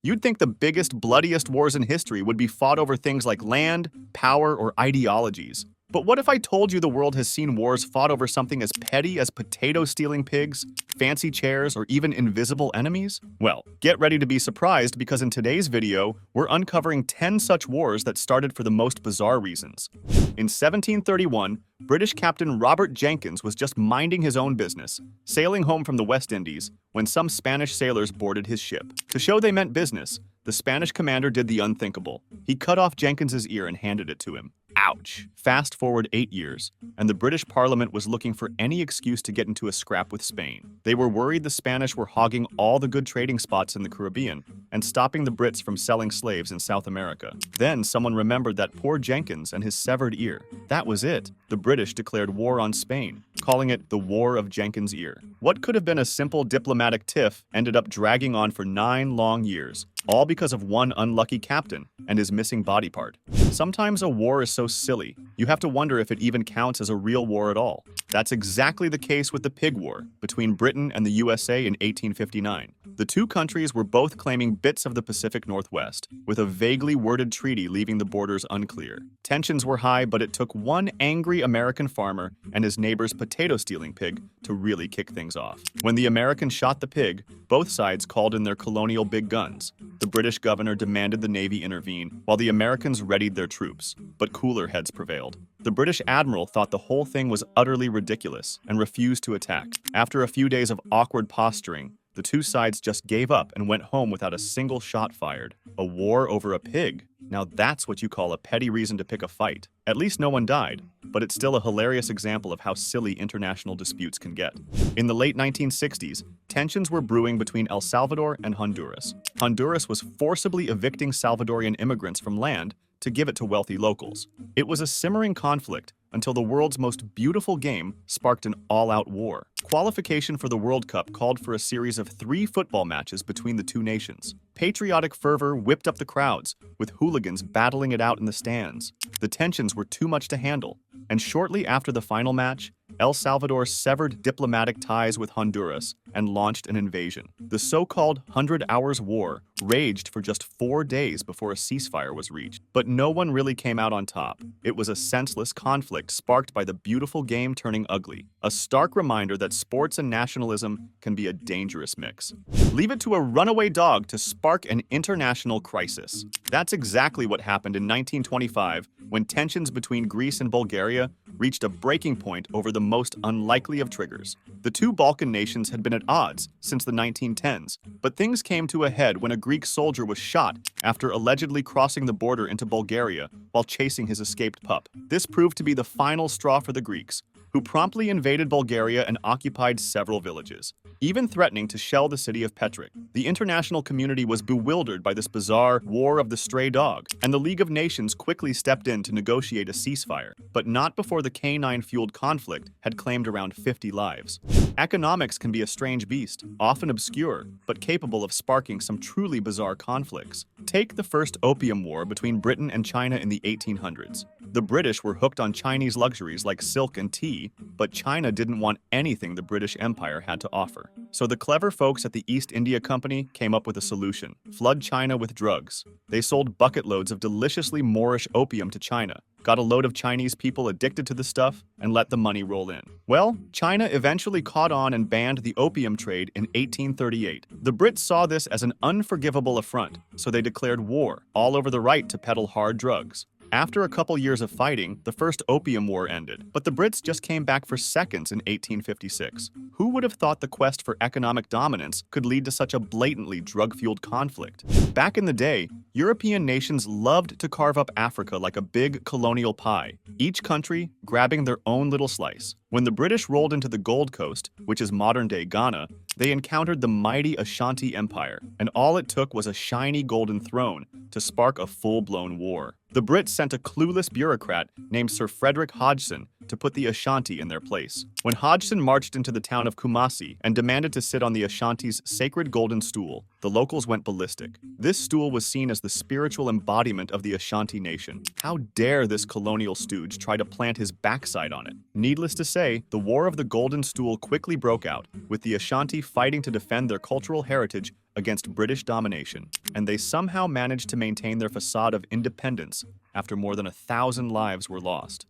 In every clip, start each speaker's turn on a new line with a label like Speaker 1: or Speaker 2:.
Speaker 1: You'd think the biggest, bloodiest wars in history would be fought over things like land, power, or ideologies. But what if I told you the world has seen wars fought over something as petty as potato-stealing pigs, fancy chairs, or even invisible enemies? Well, get ready to be surprised because in today's video, we're uncovering 10 such wars that started for the most bizarre reasons. In 1731, British Captain Robert Jenkins was just minding his own business, sailing home from the West Indies, when some Spanish sailors boarded his ship. To show they meant business, the Spanish commander did the unthinkable. He cut off Jenkins's ear and handed it to him. Ouch! Fast forward 8 years, and the British Parliament was looking for any excuse to get into a scrap with Spain. They were worried the Spanish were hogging all the good trading spots in the Caribbean and stopping the Brits from selling slaves in South America. Then someone remembered that poor Jenkins and his severed ear. That was it. The British declared war on Spain, calling it the War of Jenkins' Ear. What could have been a simple diplomatic tiff ended up dragging on for 9 long years, all because of one unlucky captain and his missing body part. Sometimes a war is so silly, you have to wonder if it even counts as a real war at all. That's exactly the case with the Pig War between Britain and the USA in 1859. The two countries were both claiming bits of the Pacific Northwest, with a vaguely worded treaty leaving the borders unclear. Tensions were high, but it took one angry American farmer and his neighbor's potato-stealing pig to really kick things off. When the Americans shot the pig, both sides called in their colonial big guns. The British governor demanded the Navy intervene, while the Americans readied their troops, but cooler heads prevailed. The British admiral thought the whole thing was utterly ridiculous and refused to attack. After a few days of awkward posturing, the two sides just gave up and went home without a single shot fired. A war over a pig. Now that's what you call a petty reason to pick a fight. At least no one died, but it's still a hilarious example of how silly international disputes can get. In the late 1960s, tensions were brewing between El Salvador and Honduras. Honduras was forcibly evicting Salvadorian immigrants from land to give it to wealthy locals. It was a simmering conflict until the world's most beautiful game sparked an all-out war. Qualification for the World Cup called for a series of 3 football matches between the two nations. Patriotic fervor whipped up the crowds, with hooligans battling it out in the stands. The tensions were too much to handle, and shortly after the final match, El Salvador severed diplomatic ties with Honduras and launched an invasion. The so-called 100 Hours War raged for just 4 days before a ceasefire was reached. But no one really came out on top. It was a senseless conflict sparked by the beautiful game turning ugly. A stark reminder that sports and nationalism can be a dangerous mix. Leave it to a runaway dog to spark an international crisis. That's exactly what happened in 1925 when tensions between Greece and Bulgaria reached a breaking point over the most unlikely of triggers. The two Balkan nations had been at odds since the 1910s, but things came to a head when a Greek soldier was shot after allegedly crossing the border into Bulgaria while chasing his escaped pup. This proved to be the final straw for the Greeks, who promptly invaded Bulgaria and occupied several villages, even threatening to shell the city of Petric. The international community was bewildered by this bizarre war of the stray dog, and the League of Nations quickly stepped in to negotiate a ceasefire, but not before the canine-fueled conflict had claimed around 50 lives. Economics can be a strange beast, often obscure, but capable of sparking some truly bizarre conflicts. Take the first Opium War between Britain and China in the 1800s. The British were hooked on Chinese luxuries like silk and tea, but China didn't want anything the British Empire had to offer. So the clever folks at the East India Company came up with a solution: flood China with drugs. They sold bucket loads of deliciously Moorish opium to China, got a load of Chinese people addicted to the stuff, and let the money roll in. Well, China eventually caught on and banned the opium trade in 1838. The Brits saw this as an unforgivable affront, so they declared war all over the right to peddle hard drugs. After a couple years of fighting, the First Opium War ended, but the Brits just came back for seconds in 1856. Who would have thought the quest for economic dominance could lead to such a blatantly drug-fueled conflict? Back in the day, European nations loved to carve up Africa like a big colonial pie, each country grabbing their own little slice. When the British rolled into the Gold Coast, which is modern-day Ghana, they encountered the mighty Ashanti Empire, and all it took was a shiny golden throne to spark a full-blown war. The Brits sent a clueless bureaucrat named Sir Frederick Hodgson to put the Ashanti in their place. When Hodgson marched into the town of Kumasi and demanded to sit on the Ashanti's sacred golden stool, the locals went ballistic. This stool was seen as the spiritual embodiment of the Ashanti nation. How dare this colonial stooge try to plant his backside on it? Needless to say, the War of the Golden Stool quickly broke out, with the Ashanti fighting to defend their cultural heritage against British domination, and they somehow managed to maintain their facade of independence after more than 1,000 lives were lost.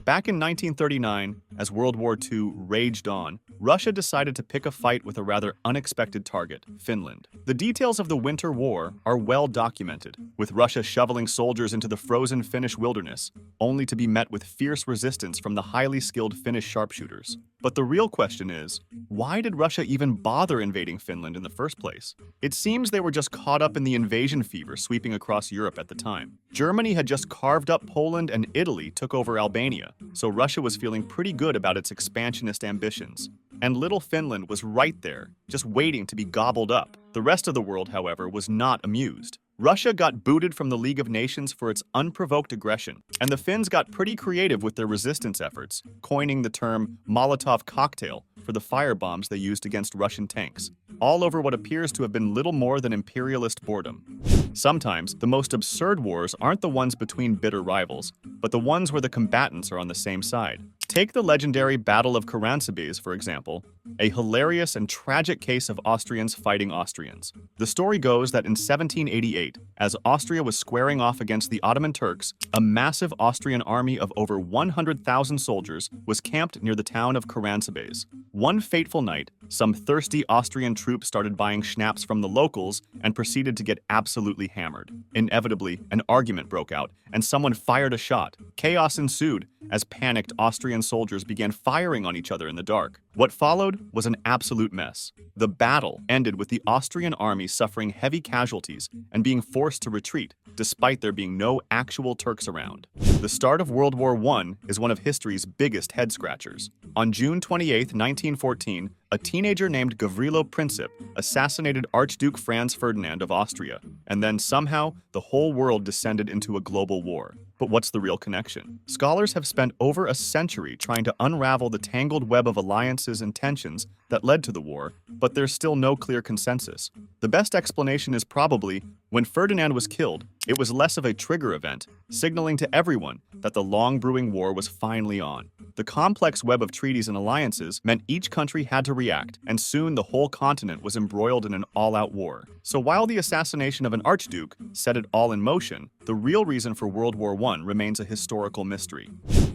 Speaker 1: Back in 1939, as World War II raged on, Russia decided to pick a fight with a rather unexpected target, Finland. The details of the Winter War are well documented, with Russia shoveling soldiers into the frozen Finnish wilderness, only to be met with fierce resistance from the highly skilled Finnish sharpshooters. But the real question is, why did Russia even bother invading Finland in the first place? It seems they were just caught up in the invasion fever sweeping across Europe at the time. Germany had just carved up Poland and Italy took over Albania, so Russia was feeling pretty good about its expansionist ambitions. And little Finland was right there, just waiting to be gobbled up. The rest of the world, however, was not amused. Russia got booted from the League of Nations for its unprovoked aggression, and the Finns got pretty creative with their resistance efforts, coining the term Molotov cocktail for the firebombs they used against Russian tanks, all over what appears to have been little more than imperialist boredom. Sometimes, the most absurd wars aren't the ones between bitter rivals, but the ones where the combatants are on the same side. Take the legendary Battle of Karansebes, for example, a hilarious and tragic case of Austrians fighting Austrians. The story goes that in 1788, as Austria was squaring off against the Ottoman Turks, a massive Austrian army of over 100,000 soldiers was camped near the town of Karansebes. One fateful night, some thirsty Austrian troops started buying schnapps from the locals and proceeded to get absolutely hammered. Inevitably, an argument broke out, and someone fired a shot. Chaos ensued as panicked Austrian soldiers began firing on each other in the dark. What followed was an absolute mess. The battle ended with the Austrian army suffering heavy casualties and being forced to retreat, despite there being no actual Turks around. The start of World War I is one of history's biggest head-scratchers. On June 28, 1914, a teenager named Gavrilo Princip assassinated Archduke Franz Ferdinand of Austria, and then somehow the whole world descended into a global war. But what's the real connection? Scholars have spent over a century trying to unravel the tangled web of alliances and tensions that led to the war, but there's still no clear consensus. The best explanation is probably, when Ferdinand was killed, it was less of a trigger event, signaling to everyone that the long-brewing war was finally on. The complex web of treaties and alliances meant each country had to react, and soon the whole continent was embroiled in an all-out war. So while the assassination of an archduke set it all in motion, the real reason for World War I remains a historical mystery.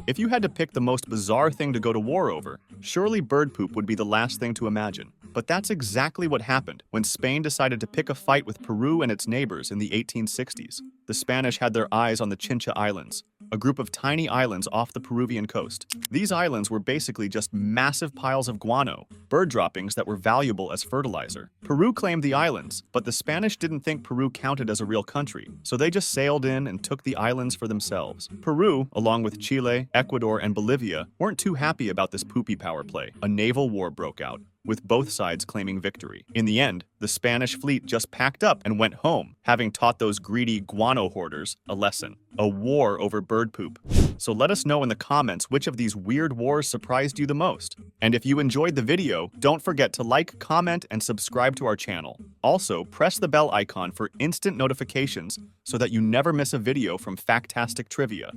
Speaker 1: If you had to pick the most bizarre thing to go to war over, surely bird poop would be the last thing to imagine. But that's exactly what happened when Spain decided to pick a fight with Peru and its neighbors in the 1860s. The Spanish had their eyes on the Chincha Islands, a group of tiny islands off the Peruvian coast. These islands were basically just massive piles of guano, bird droppings that were valuable as fertilizer. Peru claimed the islands, but the Spanish didn't think Peru counted as a real country, so they just sailed in and took the islands for themselves. Peru, along with Chile, Ecuador, and Bolivia, weren't too happy about this poopy power play. A naval war broke out, with both sides claiming victory. In the end, the Spanish fleet just packed up and went home, having taught those greedy guano hoarders a lesson. A war over bird poop. So let us know in the comments which of these weird wars surprised you the most. And if you enjoyed the video, don't forget to like, comment, and subscribe to our channel. Also, press the bell icon for instant notifications so that you never miss a video from Factastic Trivia.